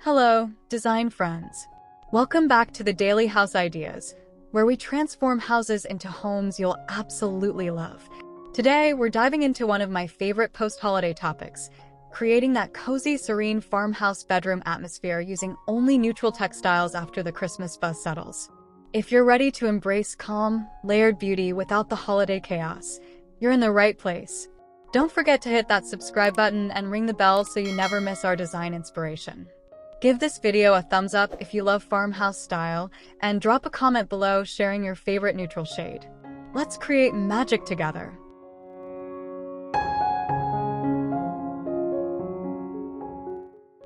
Hello, design friends. Welcome back to the Daily House Ideas, where we transform houses into homes you'll absolutely love. Today, we're diving into one of my favorite post-holiday topics, creating that cozy, serene farmhouse bedroom atmosphere using only neutral textiles after the Christmas buzz settles. If you're ready to embrace calm, layered beauty without the holiday chaos, you're in the right place. Don't forget to hit that subscribe button and ring the bell so you never miss our design inspiration. Give this video a thumbs up if you love farmhouse style, and drop a comment below sharing your favorite neutral shade. Let's create magic together.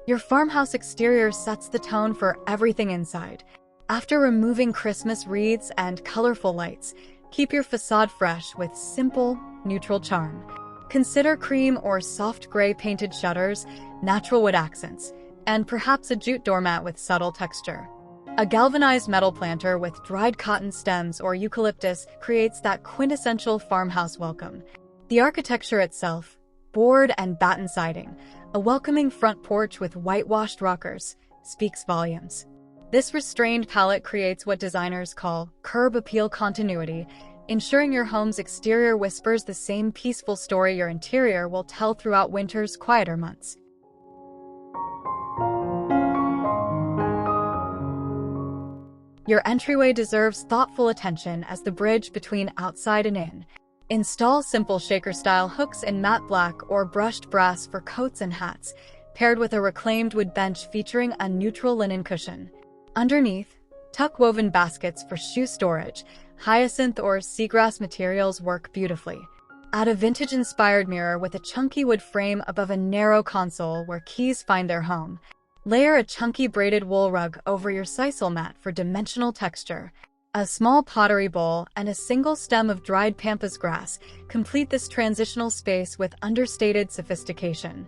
Your farmhouse exterior sets the tone for everything inside. After removing Christmas wreaths and colorful lights, keep your facade fresh with simple, neutral charm. Consider cream or soft gray painted shutters, natural wood accents, and perhaps a jute doormat with subtle texture. A galvanized metal planter with dried cotton stems or eucalyptus creates that quintessential farmhouse welcome. The architecture itself, board and batten siding, a welcoming front porch with whitewashed rockers, speaks volumes. This restrained palette creates what designers call curb appeal continuity, ensuring your home's exterior whispers the same peaceful story your interior will tell throughout winter's quieter months. Your entryway deserves thoughtful attention as the bridge between outside and in. Install simple shaker-style hooks in matte black or brushed brass for coats and hats, paired with a reclaimed wood bench featuring a neutral linen cushion. Underneath, tuck woven baskets for shoe storage. Hyacinth or seagrass materials work beautifully. Add a vintage-inspired mirror with a chunky wood frame above a narrow console where keys find their home. Layer a chunky braided wool rug over your sisal mat for dimensional texture. A small pottery bowl and a single stem of dried pampas grass complete this transitional space with understated sophistication.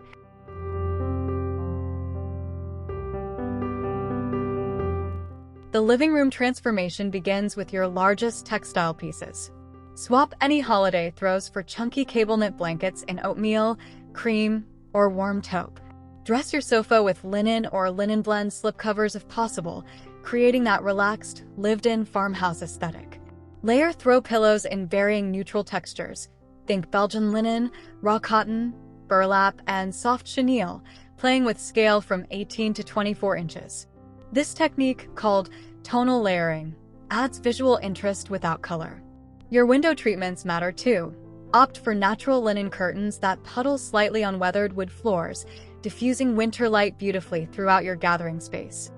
The living room transformation begins with your largest textile pieces. Swap any holiday throws for chunky cable knit blankets in oatmeal, cream, or warm taupe. Dress your sofa with linen or linen blend slipcovers if possible, creating that relaxed, lived-in farmhouse aesthetic. Layer throw pillows in varying neutral textures. Think Belgian linen, raw cotton, burlap, and soft chenille, playing with scale from 18 to 24 inches. This technique, called tonal layering, adds visual interest without color. Your window treatments matter too. Opt for natural linen curtains that puddle slightly on weathered wood floors, diffusing winter light beautifully throughout your gathering space.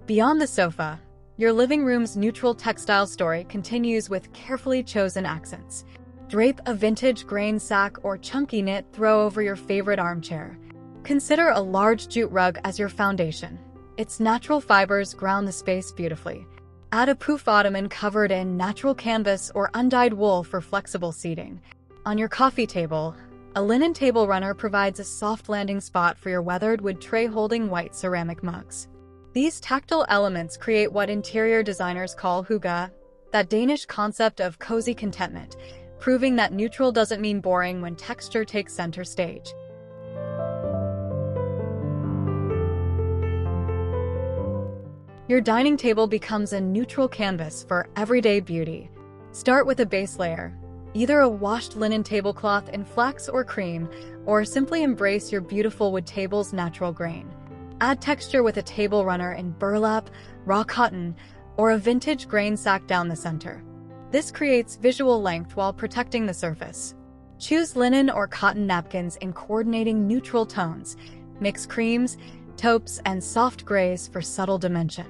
Beyond the sofa, your living room's neutral textile story continues with carefully chosen accents. Drape a vintage grain sack or chunky knit throw over your favorite armchair. Consider a large jute rug as your foundation. Its natural fibers ground the space beautifully. Add a poof ottoman covered in natural canvas or undyed wool for flexible seating. On your coffee table, a linen table runner provides a soft landing spot for your weathered wood tray holding white ceramic mugs. These tactile elements create what interior designers call hygge, that Danish concept of cozy contentment, proving that neutral doesn't mean boring when texture takes center stage. Your dining table becomes a neutral canvas for everyday beauty. Start with a base layer, either a washed linen tablecloth in flax or cream, or simply embrace your beautiful wood table's natural grain. Add texture with a table runner in burlap, raw cotton, or a vintage grain sack down the center. This creates visual length while protecting the surface. Choose linen or cotton napkins in coordinating neutral tones. Mix creams, taupes, and soft grays for subtle dimension.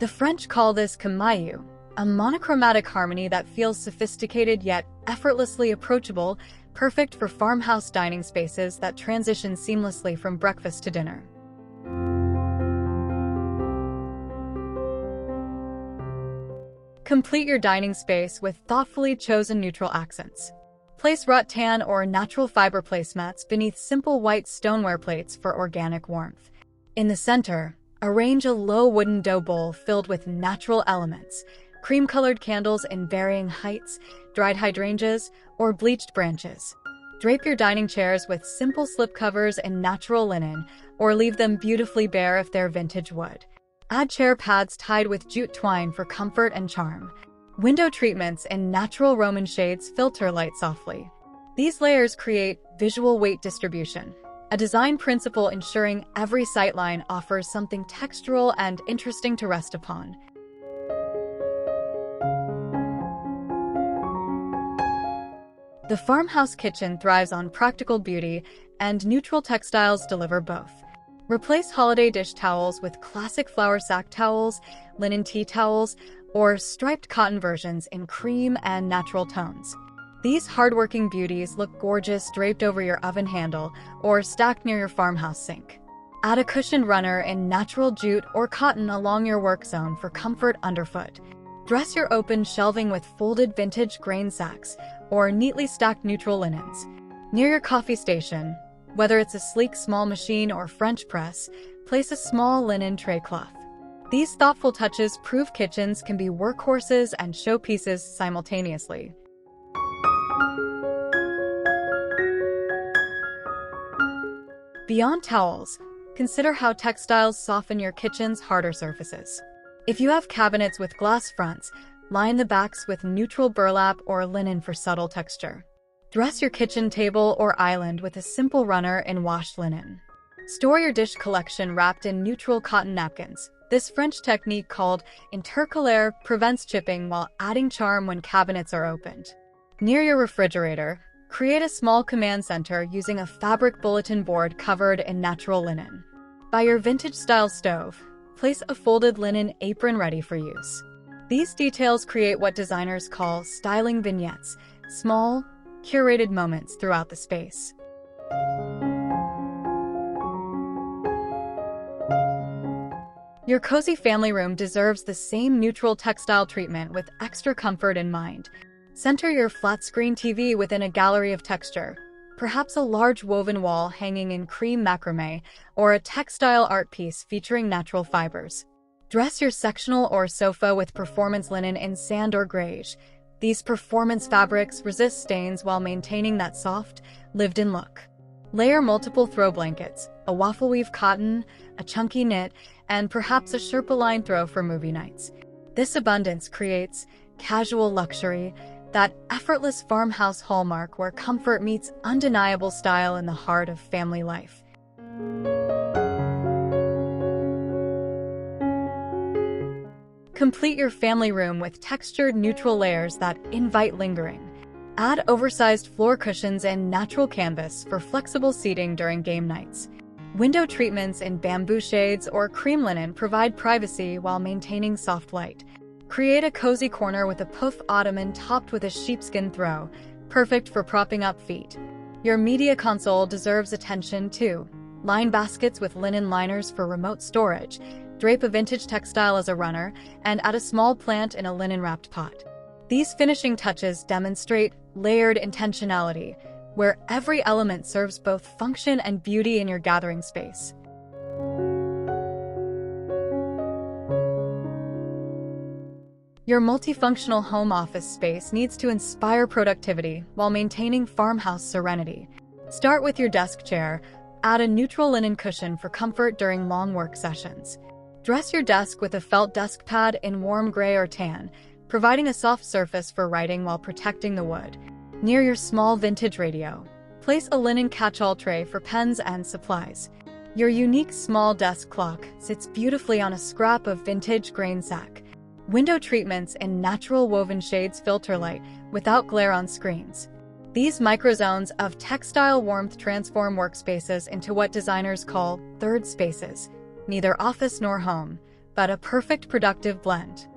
The French call this camailleux, a monochromatic harmony that feels sophisticated yet effortlessly approachable, perfect for farmhouse dining spaces that transition seamlessly from breakfast to dinner. Complete your dining space with thoughtfully chosen neutral accents. Place rattan or natural fiber placemats beneath simple white stoneware plates for organic warmth. In the center, arrange a low wooden dough bowl filled with natural elements, cream-colored candles in varying heights, dried hydrangeas, or bleached branches. Drape your dining chairs with simple slipcovers in natural linen, or leave them beautifully bare if they're vintage wood. Add chair pads tied with jute twine for comfort and charm. Window treatments in natural Roman shades filter light softly. These layers create visual weight distribution, a design principle ensuring every sightline offers something textural and interesting to rest upon. The farmhouse kitchen thrives on practical beauty, and neutral textiles deliver both. Replace holiday dish towels with classic flour sack towels, linen tea towels, or striped cotton versions in cream and natural tones. These hardworking beauties look gorgeous draped over your oven handle or stacked near your farmhouse sink. Add a cushioned runner in natural jute or cotton along your work zone for comfort underfoot. Dress your open shelving with folded vintage grain sacks or neatly stacked neutral linens. Near your coffee station, whether it's a sleek small machine or French press, place a small linen tray cloth. These thoughtful touches prove kitchens can be workhorses and showpieces simultaneously. Beyond towels, consider how textiles soften your kitchen's harder surfaces. If you have cabinets with glass fronts, line the backs with neutral burlap or linen for subtle texture. Dress your kitchen table or island with a simple runner in washed linen. Store your dish collection wrapped in neutral cotton napkins. This French technique called intercalaire prevents chipping while adding charm when cabinets are opened. Near your refrigerator, create a small command center using a fabric bulletin board covered in natural linen. By your vintage-style stove, place a folded linen apron ready for use. These details create what designers call styling vignettes, small, curated moments throughout the space. Your cozy family room deserves the same neutral textile treatment with extra comfort in mind. Center your flat-screen TV within a gallery of texture, perhaps a large woven wall hanging in cream macrame, or a textile art piece featuring natural fibers. Dress your sectional or sofa with performance linen in sand or greige. These performance fabrics resist stains while maintaining that soft, lived-in look. Layer multiple throw blankets, a waffle weave cotton, a chunky knit, and perhaps a Sherpa line throw for movie nights. This abundance creates casual luxury, that effortless farmhouse hallmark where comfort meets undeniable style in the heart of family life. Complete your family room with textured neutral layers that invite lingering. Add oversized floor cushions and natural canvas for flexible seating during game nights. Window treatments in bamboo shades or cream linen provide privacy while maintaining soft light. Create a cozy corner with a puff ottoman topped with a sheepskin throw, perfect for propping up feet. Your media console deserves attention too. Line baskets with linen liners for remote storage, drape a vintage textile as a runner, and add a small plant in a linen-wrapped pot. These finishing touches demonstrate layered intentionality, where every element serves both function and beauty in your gathering space. Your multifunctional home office space needs to inspire productivity while maintaining farmhouse serenity. Start with your desk chair. Add a neutral linen cushion for comfort during long work sessions. Dress your desk with a felt desk pad in warm gray or tan, providing a soft surface for writing while protecting the wood. Near your small vintage radio, place a linen catch-all tray for pens and supplies. Your unique small desk clock sits beautifully on a scrap of vintage grain sack. Window treatments in natural woven shades filter light without glare on screens. These microzones of textile warmth transform workspaces into what designers call third spaces, neither office nor home, but a perfect productive blend.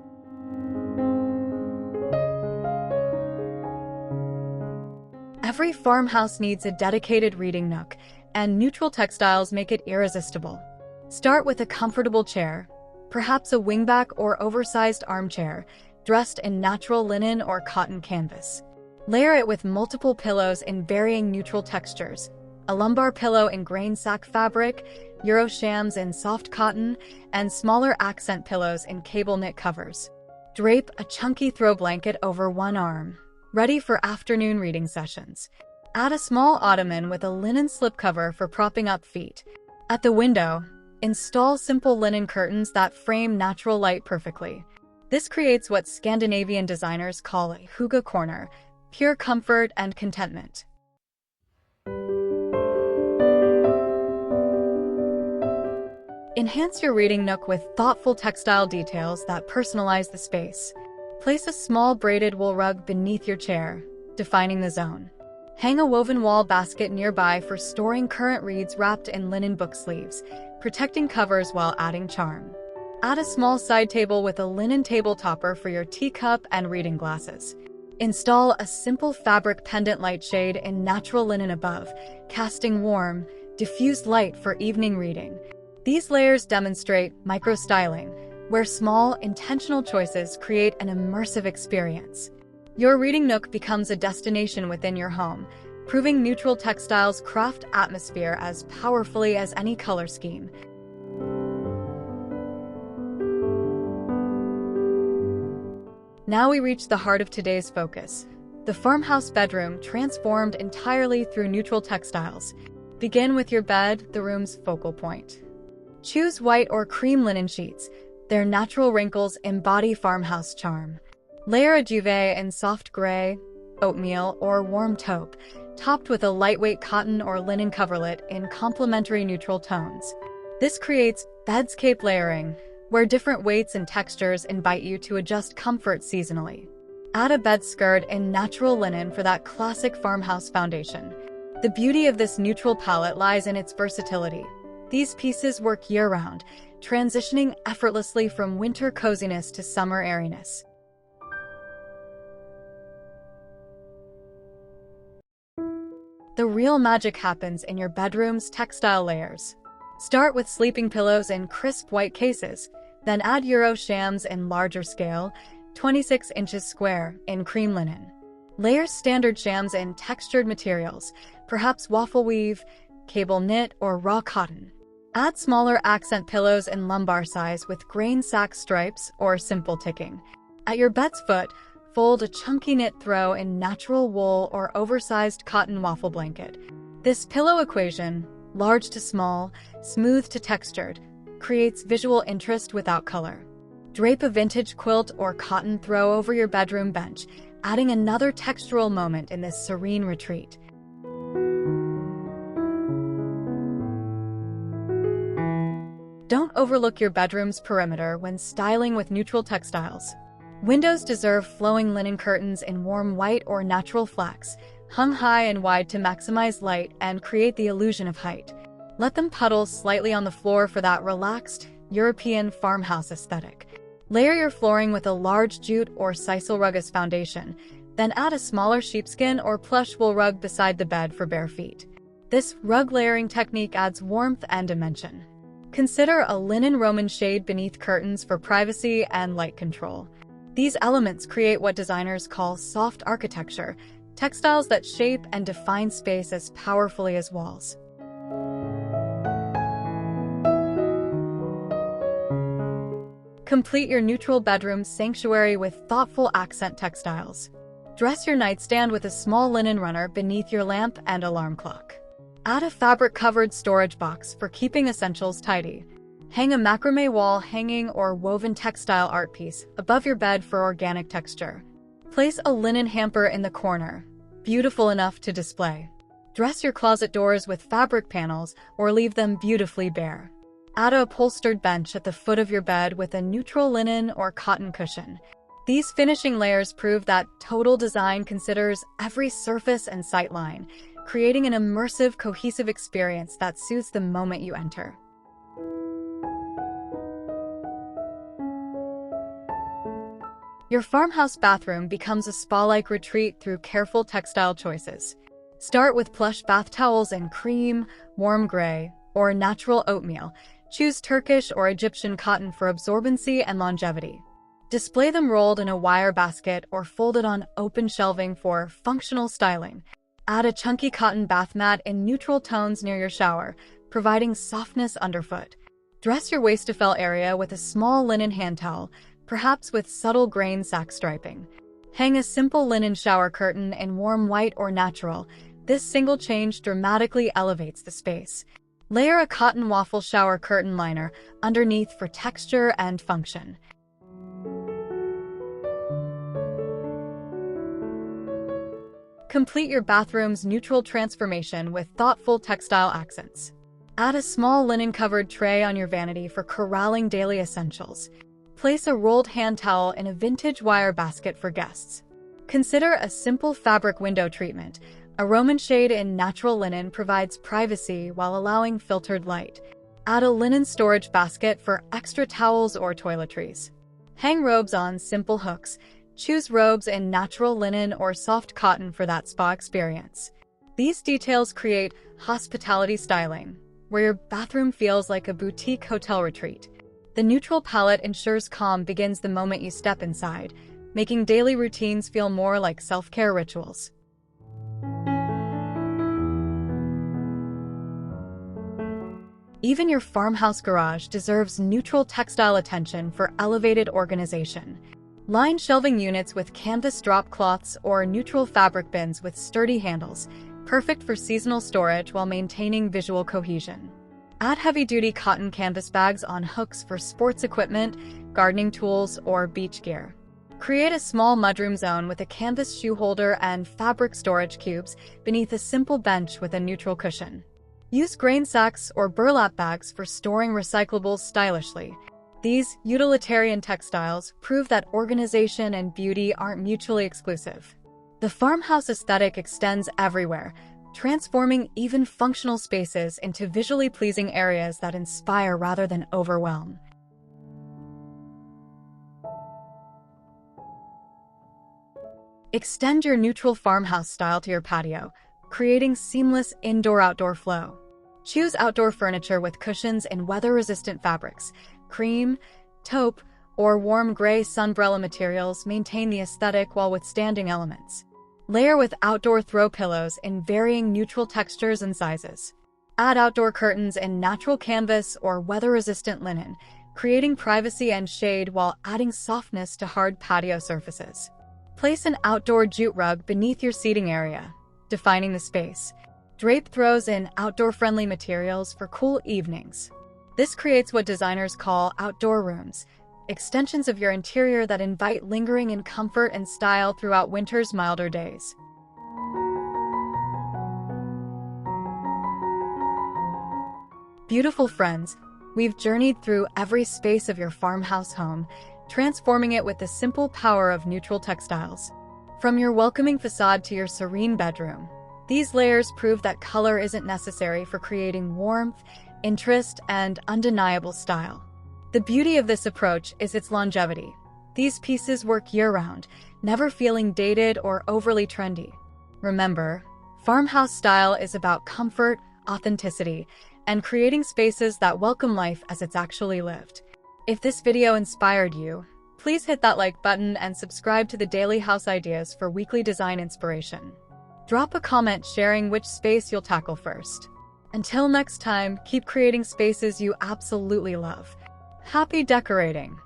Every farmhouse needs a dedicated reading nook, and neutral textiles make it irresistible. Start with a comfortable chair, perhaps a wingback or oversized armchair, dressed in natural linen or cotton canvas. Layer it with multiple pillows in varying neutral textures, a lumbar pillow in grain sack fabric, Euro shams in soft cotton, and smaller accent pillows in cable knit covers. Drape a chunky throw blanket over one arm, ready for afternoon reading sessions. Add a small ottoman with a linen slipcover for propping up feet. At the window, install simple linen curtains that frame natural light perfectly. This creates what Scandinavian designers call a hygge corner, pure comfort and contentment. Enhance your reading nook with thoughtful textile details that personalize the space. Place a small braided wool rug beneath your chair, defining the zone. Hang a woven wall basket nearby for storing current reads wrapped in linen book sleeves, protecting covers while adding charm. Add a small side table with a linen table topper for your teacup and reading glasses. Install a simple fabric pendant light shade in natural linen above, casting warm, diffused light for evening reading. These layers demonstrate micro-styling, where small, intentional choices create an immersive experience. Your reading nook becomes a destination within your home, proving neutral textiles craft atmosphere as powerfully as any color scheme. Now we reach the heart of today's focus, the farmhouse bedroom transformed entirely through neutral textiles. Begin with your bed, the room's focal point. Choose white or cream linen sheets. Their natural wrinkles embody farmhouse charm. Layer a duvet in soft gray, oatmeal, or warm taupe, topped with a lightweight cotton or linen coverlet in complementary neutral tones. This creates bedscape layering, where different weights and textures invite you to adjust comfort seasonally. Add a bed skirt in natural linen for that classic farmhouse foundation. The beauty of this neutral palette lies in its versatility. These pieces work year-round, transitioning effortlessly from winter coziness to summer airiness. The real magic happens in your bedroom's textile layers. Start with sleeping pillows in crisp white cases, then add Euro shams in larger scale, 26 inches square, in cream linen. Layer standard shams in textured materials, perhaps waffle weave, cable knit, or raw cotton. Add smaller accent pillows in lumbar size with grain sack stripes or simple ticking. At your bed's foot, fold a chunky knit throw in natural wool or oversized cotton waffle blanket. This pillow equation, large to small, smooth to textured, creates visual interest without color. Drape a vintage quilt or cotton throw over your bedroom bench, adding another textural moment in this serene retreat. Don't overlook your bedroom's perimeter when styling with neutral textiles. Windows deserve flowing linen curtains in warm white or natural flax, hung high and wide to maximize light and create the illusion of height. Let them puddle slightly on the floor for that relaxed, European farmhouse aesthetic. Layer your flooring with a large jute or sisal rug as foundation, then add a smaller sheepskin or plush wool rug beside the bed for bare feet. This rug layering technique adds warmth and dimension. Consider a linen Roman shade beneath curtains for privacy and light control. These elements create what designers call soft architecture, textiles that shape and define space as powerfully as walls. Complete your neutral bedroom sanctuary with thoughtful accent textiles. Dress your nightstand with a small linen runner beneath your lamp and alarm clock. Add a fabric-covered storage box for keeping essentials tidy. Hang a macrame wall hanging or woven textile art piece above your bed for organic texture. Place a linen hamper in the corner, beautiful enough to display. Dress your closet doors with fabric panels or leave them beautifully bare. Add a upholstered bench at the foot of your bed with a neutral linen or cotton cushion. These finishing layers prove that total design considers every surface and sightline, creating an immersive, cohesive experience that soothes the moment you enter. Your farmhouse bathroom becomes a spa-like retreat through careful textile choices. Start with plush bath towels in cream, warm gray, or natural oatmeal. Choose Turkish or Egyptian cotton for absorbency and longevity. Display them rolled in a wire basket or folded on open shelving for functional styling. Add a chunky cotton bath mat in neutral tones near your shower, providing softness underfoot. Dress your waist-to-fell area with a small linen hand towel, perhaps with subtle grain sack striping. Hang a simple linen shower curtain in warm white or natural, This single change dramatically elevates the space. Layer a cotton waffle shower curtain liner underneath for texture and function. Complete your bathroom's neutral transformation with thoughtful textile accents. Add a small linen-covered tray on your vanity for corralling daily essentials. Place a rolled hand towel in a vintage wire basket for guests. Consider a simple fabric window treatment. A Roman shade in natural linen provides privacy while allowing filtered light. Add a linen storage basket for extra towels or toiletries. Hang robes on simple hooks. Choose robes in natural linen or soft cotton for that spa experience. These details create hospitality styling, where your bathroom feels like a boutique hotel retreat. The neutral palette ensures calm begins the moment you step inside, making daily routines feel more like self-care rituals. Even your farmhouse garage deserves neutral textile attention for elevated organization. Line shelving units with canvas drop cloths or neutral fabric bins with sturdy handles, perfect for seasonal storage while maintaining visual cohesion. Add heavy-duty cotton canvas bags on hooks for sports equipment, gardening tools, or beach gear. Create a small mudroom zone with a canvas shoe holder and fabric storage cubes beneath a simple bench with a neutral cushion. Use grain sacks or burlap bags for storing recyclables stylishly. These utilitarian textiles prove that organization and beauty aren't mutually exclusive. The farmhouse aesthetic extends everywhere, transforming even functional spaces into visually pleasing areas that inspire rather than overwhelm. Extend your neutral farmhouse style to your patio, creating seamless indoor-outdoor flow. Choose outdoor furniture with cushions in weather-resistant fabrics. Cream, taupe, or warm gray sunbrella materials maintain the aesthetic while withstanding elements. Layer with outdoor throw pillows in varying neutral textures and sizes. Add outdoor curtains in natural canvas or weather-resistant linen, creating privacy and shade while adding softness to hard patio surfaces. Place an outdoor jute rug beneath your seating area, defining the space. Drape throws in outdoor-friendly materials for cool evenings. This creates what designers call outdoor rooms, extensions of your interior that invite lingering in comfort and style throughout winter's milder days. Beautiful friends, we've journeyed through every space of your farmhouse home, transforming it with the simple power of neutral textiles. From your welcoming facade to your serene bedroom, these layers prove that color isn't necessary for creating warmth, interest, and undeniable style. The beauty of this approach is its longevity. These pieces work year-round, never feeling dated or overly trendy. Remember, farmhouse style is about comfort, authenticity, and creating spaces that welcome life as it's actually lived. If this video inspired you, please hit that like button and subscribe to the Daily House Ideas for weekly design inspiration. Drop a comment sharing which space you'll tackle first. Until next time, keep creating spaces you absolutely love. Happy decorating!